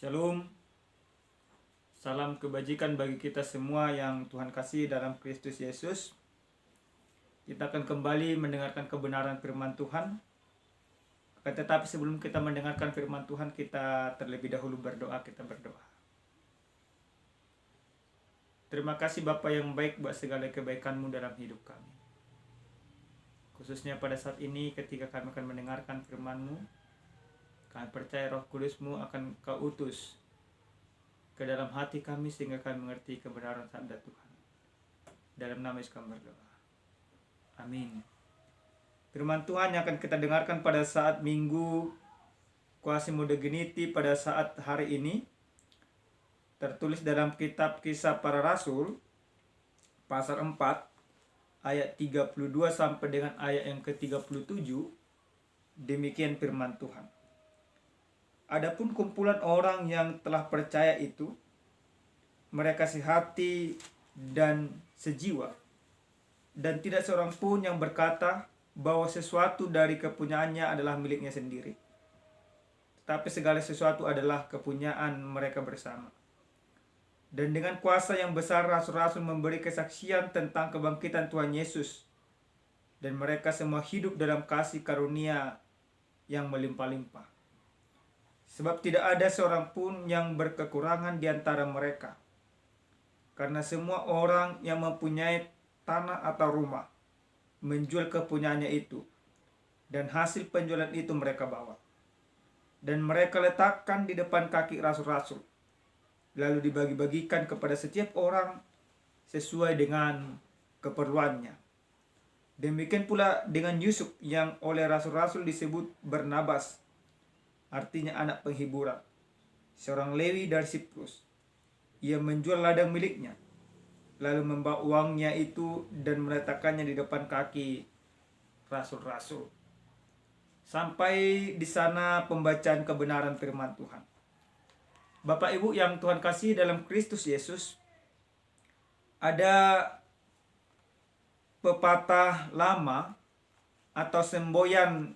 Shalom, salam kebajikan bagi kita semua yang Tuhan kasih dalam Kristus Yesus. Kita akan kembali mendengarkan kebenaran firman Tuhan. Tetapi sebelum kita mendengarkan firman Tuhan, kita terlebih dahulu berdoa. Kita berdoa. Terima kasih Bapa yang baik buat segala kebaikan-Mu dalam hidup kami. Khususnya pada saat ini ketika kami akan mendengarkan firman-Mu, kami percaya Roh Kudus-Mu akan Kau utus ke dalam hati kami sehingga kami mengerti kebenaran sabda Tuhan. Dalam nama Yesus kami berdoa. Amin. Firman Tuhan yang akan kita dengarkan pada saat Minggu Quasi Dignity pada saat hari ini tertulis dalam kitab Kisah Para Rasul pasal 4 ayat 32 sampai dengan ayat yang ke-37. Demikian firman Tuhan. Adapun kumpulan orang yang telah percaya itu, mereka sehati dan sejiwa, dan tidak seorang pun yang berkata bahwa sesuatu dari kepunyaannya adalah miliknya sendiri, tetapi segala sesuatu adalah kepunyaan mereka bersama. Dan dengan kuasa yang besar rasul-rasul memberi kesaksian tentang kebangkitan Tuhan Yesus, dan mereka semua hidup dalam kasih karunia yang melimpah-limpah. Sebab tidak ada seorang pun yang berkekurangan di antara mereka, karena semua orang yang mempunyai tanah atau rumah menjual kepunyaannya itu, dan hasil penjualan itu mereka bawa, dan mereka letakkan di depan kaki rasul-rasul, lalu dibagi-bagikan kepada setiap orang sesuai dengan keperluannya. Demikian pula dengan Yusuf yang oleh rasul-rasul disebut Barnabas, artinya anak penghiburan, seorang Lewi dari Siprus. Ia menjual ladang miliknya, lalu membawa uangnya itu dan meletakkannya di depan kaki rasul-rasul. Sampai di sana pembacaan kebenaran firman Tuhan. Bapak Ibu yang Tuhan kasih dalam Kristus Yesus, ada pepatah lama atau semboyan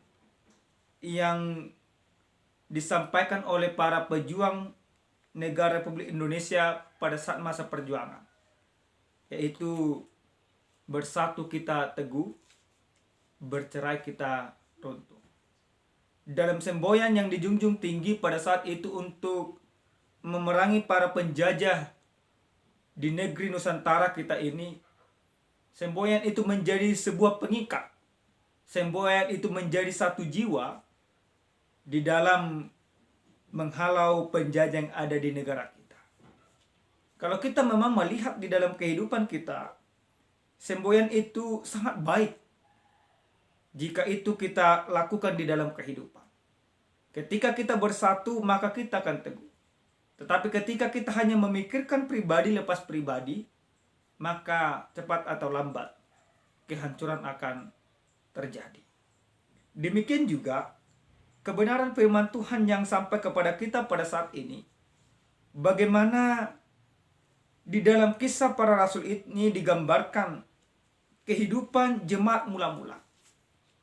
yang disampaikan oleh para pejuang negara Republik Indonesia pada saat masa perjuangan, yaitu bersatu kita teguh, bercerai kita runtuh. Dalam semboyan yang dijunjung tinggi pada saat itu untuk memerangi para penjajah di negeri Nusantara kita ini, semboyan itu menjadi sebuah pengikat. Semboyan itu menjadi satu jiwa di dalam menghalau penjajah yang ada di negara kita. Kalau kita memang melihat di dalam kehidupan kita, semboyan itu sangat baik jika itu kita lakukan di dalam kehidupan. Ketika kita bersatu, maka kita akan teguh. Tetapi ketika kita hanya memikirkan pribadi lepas pribadi, maka cepat atau lambat kehancuran akan terjadi. Demikian juga kebenaran firman Tuhan yang sampai kepada kita pada saat ini. Bagaimana di dalam Kisah Para Rasul ini digambarkan kehidupan jemaat mula-mula.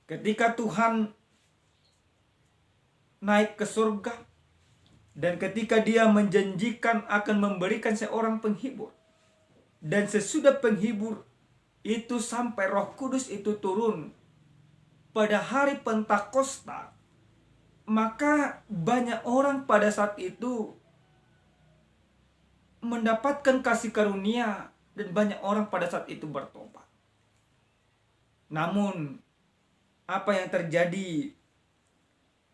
Ketika Tuhan naik ke surga, dan ketika Dia menjanjikan akan memberikan seorang penghibur. Dan sesudah penghibur itu sampai Roh Kudus itu turun pada hari Pentakosta, maka banyak orang pada saat itu mendapatkan kasih karunia dan banyak orang pada saat itu bertobat. Namun apa yang terjadi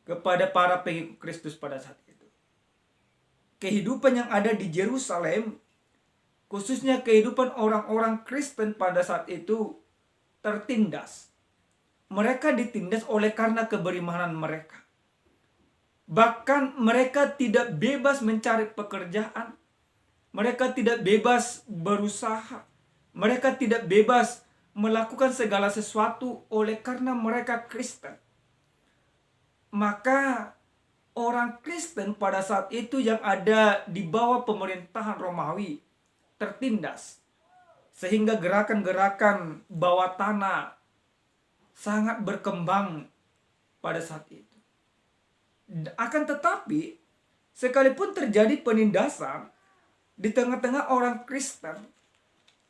kepada para pengikut Kristus pada saat itu? Kehidupan yang ada di Yerusalem, khususnya kehidupan orang-orang Kristen pada saat itu tertindas. Mereka ditindas oleh karena keberimanan mereka. Bahkan mereka tidak bebas mencari pekerjaan. Mereka tidak bebas berusaha. Mereka tidak bebas melakukan segala sesuatu oleh karena mereka Kristen. Maka orang Kristen pada saat itu yang ada di bawah pemerintahan Romawi tertindas. Sehingga gerakan-gerakan bawah tanah sangat berkembang pada saat itu. Akan tetapi sekalipun terjadi penindasan di tengah-tengah orang Kristen,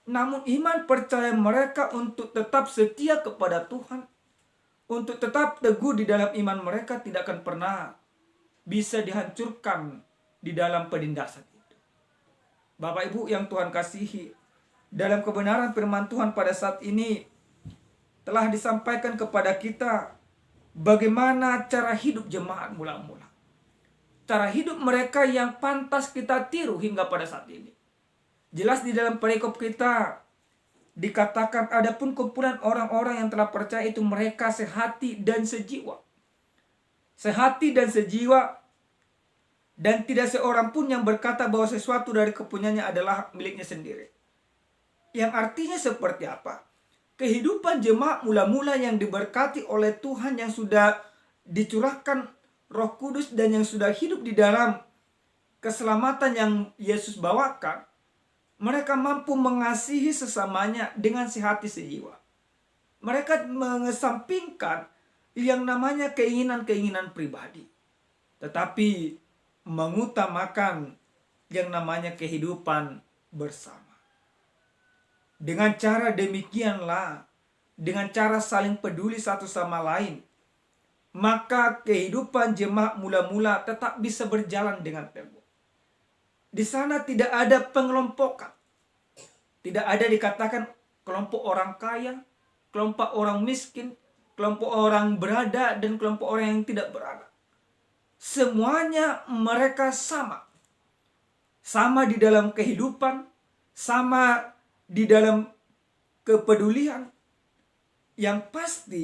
namun iman percaya mereka untuk tetap setia kepada Tuhan, untuk tetap teguh di dalam iman mereka tidak akan pernah bisa dihancurkan di dalam penindasan itu. Bapak Ibu yang Tuhan kasihi, dalam kebenaran firman Tuhan pada saat ini telah disampaikan kepada kita bagaimana cara hidup jemaat mula-mula. Cara hidup mereka yang pantas kita tiru hingga pada saat ini. Jelas di dalam perikop kita dikatakan adapun kumpulan orang-orang yang telah percaya itu mereka sehati dan sejiwa. Sehati dan sejiwa, dan tidak seorang pun yang berkata bahwa sesuatu dari kepunyaannya adalah miliknya sendiri. Yang artinya seperti apa? Kehidupan jemaat mula-mula yang diberkati oleh Tuhan, yang sudah dicurahkan Roh Kudus dan yang sudah hidup di dalam keselamatan yang Yesus bawakan, mereka mampu mengasihi sesamanya dengan sehati sejiwa. Mereka mengesampingkan yang namanya keinginan-keinginan pribadi, tetapi mengutamakan yang namanya kehidupan bersama. Dengan cara demikianlah, dengan cara saling peduli satu sama lain, maka kehidupan jemaat mula-mula tetap bisa berjalan dengan teguh. Di sana tidak ada pengelompokan. Tidak ada dikatakan kelompok orang kaya, kelompok orang miskin, kelompok orang berada, dan kelompok orang yang tidak berada. Semuanya mereka sama. Sama di dalam kehidupan, sama di dalam kepedulian. Yang pasti,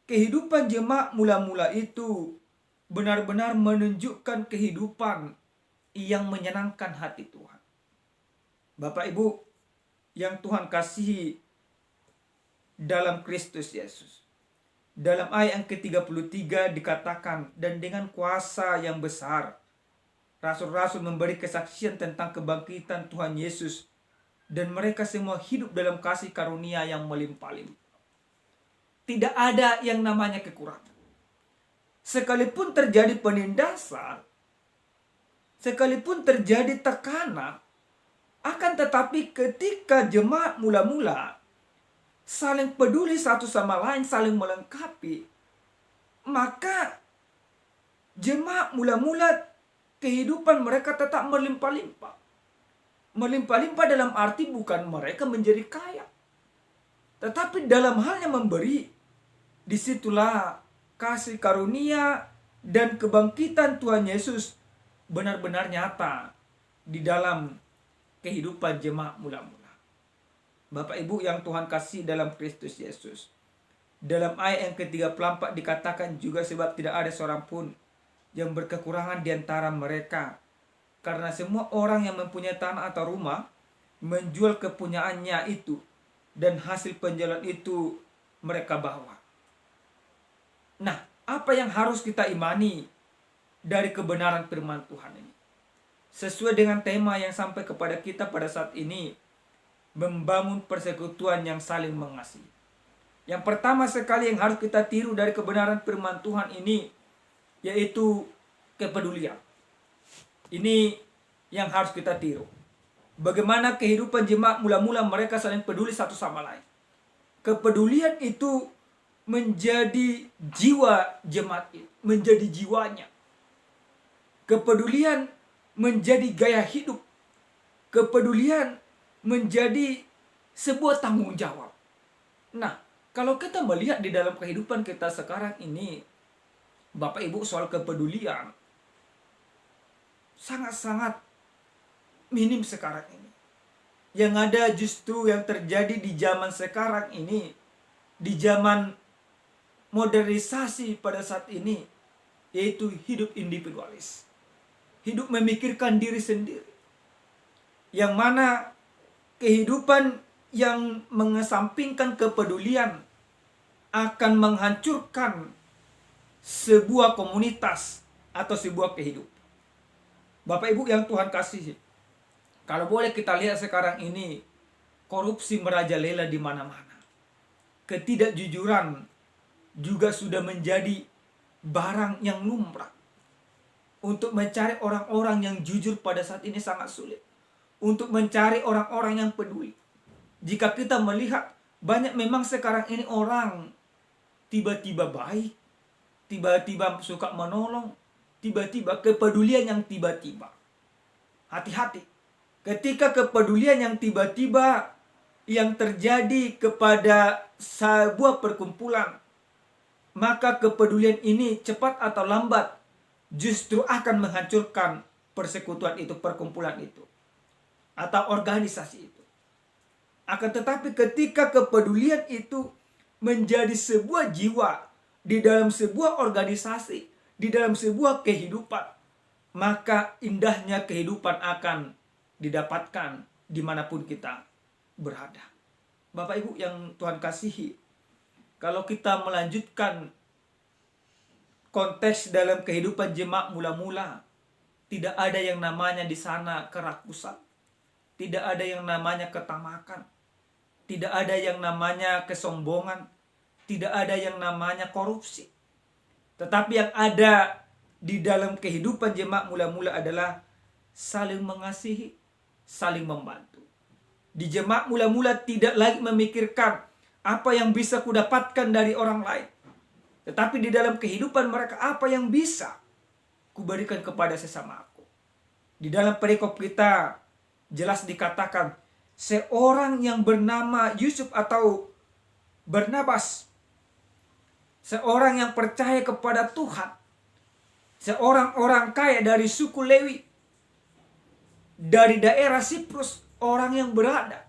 kehidupan jemaat mula-mula itu benar-benar menunjukkan kehidupan yang menyenangkan hati Tuhan. Bapak Ibu yang Tuhan kasihi dalam Kristus Yesus, dalam ayat yang ke-33 dikatakan, dan dengan kuasa yang besar rasul-rasul memberi kesaksian tentang kebangkitan Tuhan Yesus, dan mereka semua hidup dalam kasih karunia yang melimpah-limpah. Tidak ada yang namanya kekurangan. Sekalipun terjadi penindasan, sekalipun terjadi tekanan, akan tetapi ketika jemaat mula-mula saling peduli satu sama lain, saling melengkapi, maka jemaat mula-mula kehidupan mereka tetap melimpah-limpah. Melimpah-limpah dalam arti bukan mereka menjadi kaya, tetapi dalam halnya memberi. Disitulah kasih karunia dan kebangkitan Tuhan Yesus benar-benar nyata di dalam kehidupan jemaat mula-mula. Bapak Ibu yang Tuhan kasih dalam Kristus Yesus, dalam ayat yang ke-34 dikatakan juga, sebab tidak ada seorang pun yang berkekurangan di antara mereka, karena semua orang yang mempunyai tanah atau rumah menjual kepunyaannya itu, dan hasil penjualan itu mereka bawa. Nah, apa yang harus kita imani dari kebenaran firman Tuhan ini? Sesuai dengan tema yang sampai kepada kita pada saat ini, membangun persekutuan yang saling mengasihi. Yang pertama sekali yang harus kita tiru dari kebenaran firman Tuhan ini, yaitu kepedulian. Ini yang harus kita tiru. Bagaimana kehidupan jemaat mula-mula mereka saling peduli satu sama lain. Kepedulian itu menjadi jiwa jemaat itu, menjadi jiwanya. Kepedulian menjadi gaya hidup. Kepedulian menjadi sebuah tanggung jawab. Nah, kalau kita melihat di dalam kehidupan kita sekarang ini, Bapak Ibu, soal kepedulian sangat-sangat minim sekarang ini. Yang ada justru yang terjadi di zaman sekarang ini, di zaman modernisasi pada saat ini, yaitu hidup individualis. Hidup memikirkan diri sendiri. Yang mana kehidupan yang mengesampingkan kepedulian akan menghancurkan sebuah komunitas atau sebuah kehidupan. Bapak Ibu yang Tuhan kasihi, kalau boleh kita lihat sekarang ini, korupsi merajalela di mana-mana. Ketidakjujuran juga sudah menjadi barang yang lumrah. Untuk mencari orang-orang yang jujur pada saat ini sangat sulit. Untuk mencari orang-orang yang peduli. Jika kita melihat banyak memang sekarang ini orang tiba-tiba baik, tiba-tiba suka menolong, tiba-tiba kepedulian yang tiba-tiba. Hati-hati. Ketika kepedulian yang tiba-tiba yang terjadi kepada sebuah perkumpulan, maka kepedulian ini cepat atau lambat justru akan menghancurkan persekutuan itu, perkumpulan itu, atau organisasi itu. Akan tetapi ketika kepedulian itu menjadi sebuah jiwa di dalam sebuah organisasi, di dalam sebuah kehidupan, maka indahnya kehidupan akan didapatkan dimanapun kita berada. Bapak Ibu yang Tuhan kasihi, kalau kita melanjutkan konteks dalam kehidupan jemaat mula-mula, tidak ada yang namanya di sana kerakusan, tidak ada yang namanya ketamakan, tidak ada yang namanya kesombongan, tidak ada yang namanya korupsi. Tetapi yang ada di dalam kehidupan jemaat mula-mula adalah saling mengasihi, saling membantu. Di jemaat mula-mula tidak lagi memikirkan apa yang bisa kudapatkan dari orang lain, tetapi di dalam kehidupan mereka apa yang bisa kuberikan kepada sesama aku. Di dalam perikop kita jelas dikatakan seorang yang bernama Yusuf atau Barnabas, seorang yang percaya kepada Tuhan, seorang orang kaya dari suku Lewi, dari daerah Siprus, orang yang berada,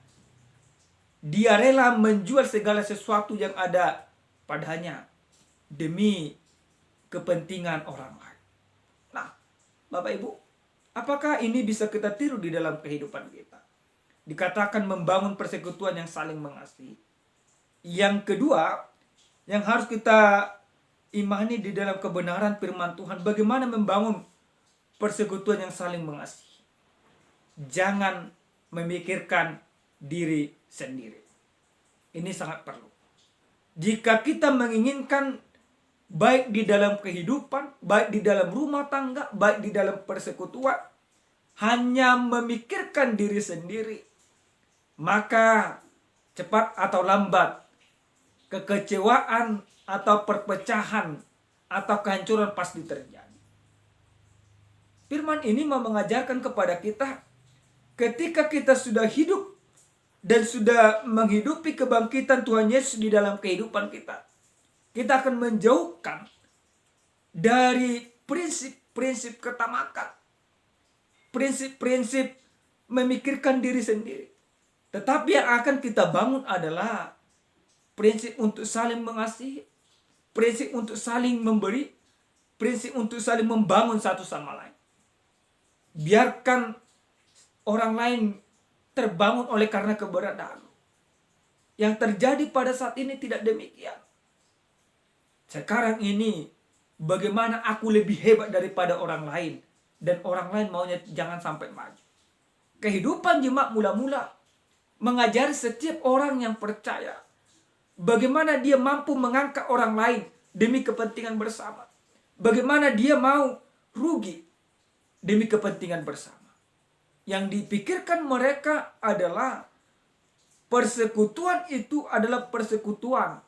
dia rela menjual segala sesuatu yang ada padanya demi kepentingan orang lain. Nah, Bapak Ibu, apakah ini bisa kita tiru di dalam kehidupan kita? Dikatakan membangun persekutuan yang saling mengasihi. Yang kedua, yang harus kita imani di dalam kebenaran firman Tuhan, bagaimana membangun persekutuan yang saling mengasihi. Jangan memikirkan diri sendiri. Ini sangat perlu. Jika kita menginginkan baik di dalam kehidupan, baik di dalam rumah tangga, baik di dalam persekutuan, hanya memikirkan diri sendiri, maka cepat atau lambat kekecewaan atau perpecahan atau kehancuran pasti terjadi. Firman ini mau mengajarkan kepada kita, ketika kita sudah hidup dan sudah menghidupi kebangkitan Tuhan Yesus di dalam kehidupan kita, kita akan menjauhkan dari prinsip-prinsip ketamakan, prinsip-prinsip memikirkan diri sendiri. Tetapi yang akan kita bangun adalah prinsip untuk saling mengasihi, prinsip untuk saling memberi, prinsip untuk saling membangun satu sama lain. Biarkan orang lain terbangun oleh karena keberadaan. Yang terjadi pada saat ini tidak demikian. Sekarang ini bagaimana aku lebih hebat daripada orang lain, dan orang lain maunya jangan sampai maju. Kehidupan jemaat mula-mula mengajari setiap orang yang percaya bagaimana dia mampu mengangkat orang lain demi kepentingan bersama. Bagaimana dia mau rugi demi kepentingan bersama. Yang dipikirkan mereka adalah persekutuan itu adalah persekutuan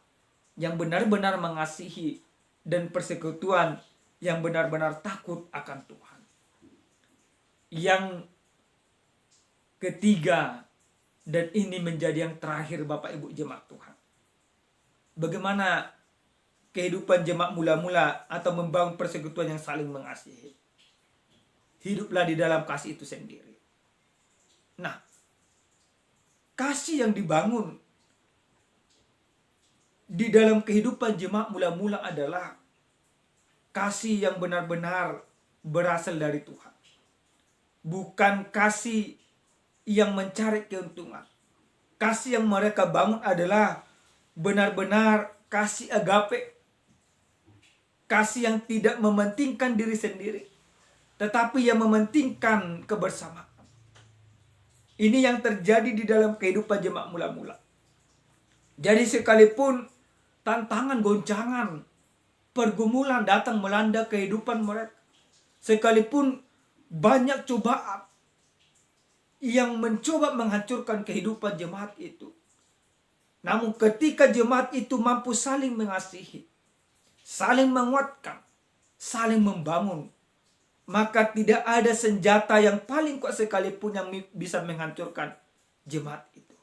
yang benar-benar mengasihi dan persekutuan yang benar-benar takut akan Tuhan. Yang ketiga, dan ini menjadi yang terakhir Bapak Ibu jemaat Tuhan. Bagaimana kehidupan jemaat mula-mula atau membangun persekutuan yang saling mengasihi. Hiduplah di dalam kasih itu sendiri. Nah, kasih yang dibangun di dalam kehidupan jemaat mula-mula adalah kasih yang benar-benar berasal dari Tuhan. Bukan kasih yang mencari keuntungan. Kasih yang mereka bangun adalah benar-benar kasih agape. Kasih yang tidak mementingkan diri sendiri, tetapi yang mementingkan kebersamaan. Ini yang terjadi di dalam kehidupan jemaat mula-mula. Jadi sekalipun tantangan, goncangan, pergumulan datang melanda kehidupan mereka, sekalipun banyak cobaan yang mencoba menghancurkan kehidupan jemaat itu, namun ketika jemaat itu mampu saling mengasihi, saling menguatkan, saling membangun, maka tidak ada senjata yang paling kuat sekalipun yang bisa menghancurkan jemaat itu.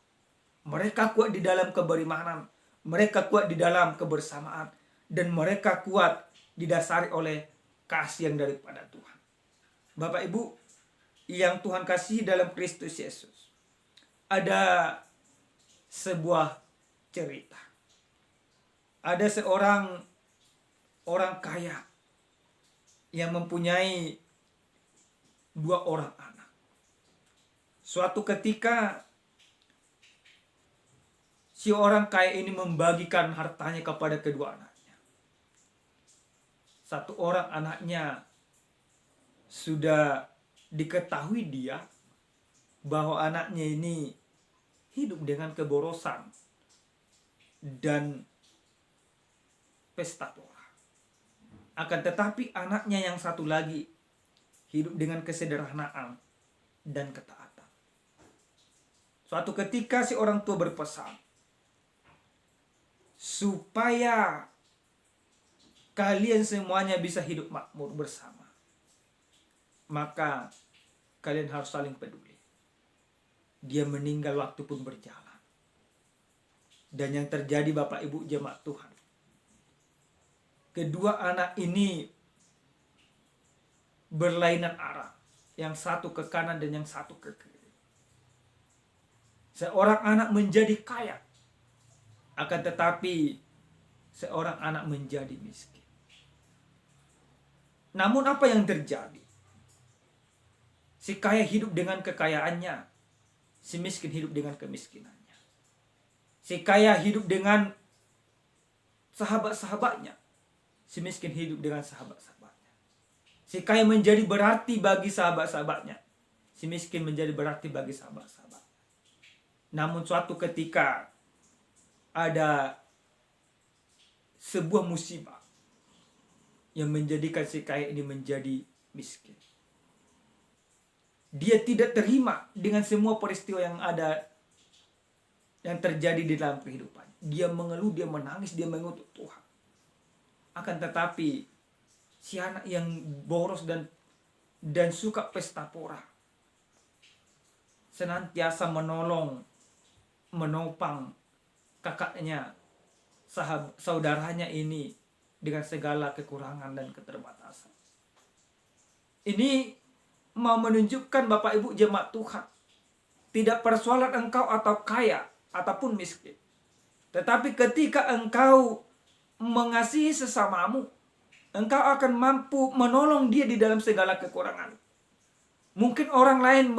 Mereka kuat di dalam keberimanan, mereka kuat di dalam kebersamaan, dan mereka kuat didasari oleh kasih yang daripada Tuhan. Bapak Ibu yang Tuhan kasih dalam Kristus Yesus, ada sebuah cerita. Ada seorang orang kaya yang mempunyai 2 orang anak. Suatu ketika si orang kaya ini membagikan hartanya kepada kedua anaknya. Satu orang anaknya sudah diketahui dia bahwa anaknya ini hidup dengan keborosan dan pesta pora. Akan tetapi anaknya yang satu lagi hidup dengan kesederhanaan dan ketaatan. Suatu ketika si orang tua berpesan supaya kalian semuanya bisa hidup makmur bersama, maka kalian harus saling peduli. Dia meninggal waktu pun berjalan. Dan yang terjadi Bapak Ibu jemaat Tuhan, kedua anak ini berlainan arah. Yang satu ke kanan dan yang satu ke kiri. Seorang anak menjadi kaya, akan tetapi seorang anak menjadi miskin. Namun apa yang terjadi? Si kaya hidup dengan kekayaannya, si miskin hidup dengan kemiskinannya. Si kaya hidup dengan sahabat-sahabatnya, si miskin hidup dengan sahabat-sahabatnya. Si kaya menjadi berarti bagi sahabat-sahabatnya, si miskin menjadi berarti bagi sahabat-sahabat. Namun suatu ketika ada sebuah musibah yang menjadikan si kaya ini menjadi miskin. Dia tidak terima dengan semua peristiwa yang ada, yang terjadi di dalam kehidupan. Dia mengeluh, dia menangis, dia mengutuk Tuhan. Akan tetapi si anak yang boros dan suka pesta pora senantiasa menopang kakaknya, saudaranya ini dengan segala kekurangan dan keterbatasan. Ini mau menunjukkan Bapak Ibu jemaat Tuhan, tidak persoalan engkau atau kaya ataupun miskin, tetapi ketika engkau mengasihi sesamamu, engkau akan mampu menolong dia di dalam segala kekurangan. Mungkin orang lain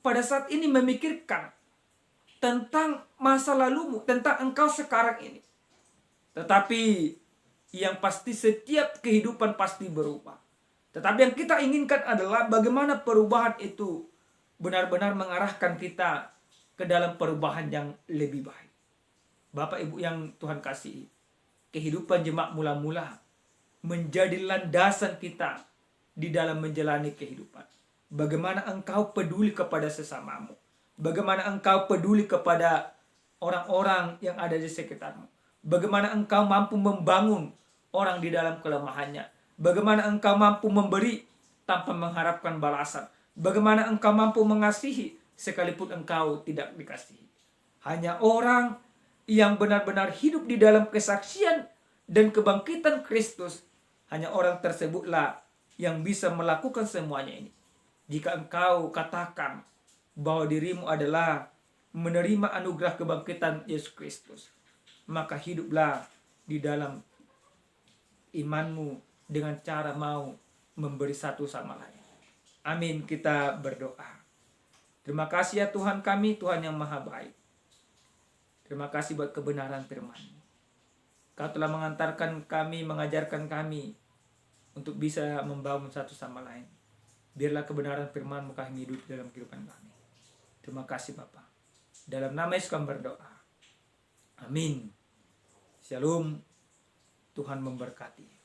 pada saat ini memikirkan tentang masa lalumu, tentang engkau sekarang ini, tetapi yang pasti setiap kehidupan pasti berubah. Tetapi yang kita inginkan adalah bagaimana perubahan itu benar-benar mengarahkan kita ke dalam perubahan yang lebih baik. Bapak Ibu yang Tuhan kasihi, kehidupan jemaat mula-mula menjadi landasan kita di dalam menjalani kehidupan. Bagaimana engkau peduli kepada sesamamu, bagaimana engkau peduli kepada orang-orang yang ada di sekitarmu, bagaimana engkau mampu membangun orang di dalam kelemahannya, bagaimana engkau mampu memberi tanpa mengharapkan balasan, bagaimana engkau mampu mengasihi sekalipun engkau tidak dikasihi. Hanya orang yang benar-benar hidup di dalam kesaksian dan kebangkitan Kristus, hanya orang tersebutlah yang bisa melakukan semuanya ini. Jika engkau katakan bahwa dirimu adalah menerima anugerah kebangkitan Yesus Kristus, maka hiduplah di dalam imanmu dengan cara mau memberi satu sama lain. Amin. Kita berdoa. Terima kasih ya Tuhan kami, Tuhan yang maha baik. Terima kasih buat kebenaran firman-Mu. Kau telah mengantarkan kami, mengajarkan kami untuk bisa membangun satu sama lain. Biarlah kebenaran firman-Mu kami hidup dalam kehidupan kami. Terima kasih Bapa. Dalam nama Yesus kami berdoa. Amin. Shalom. Tuhan memberkati.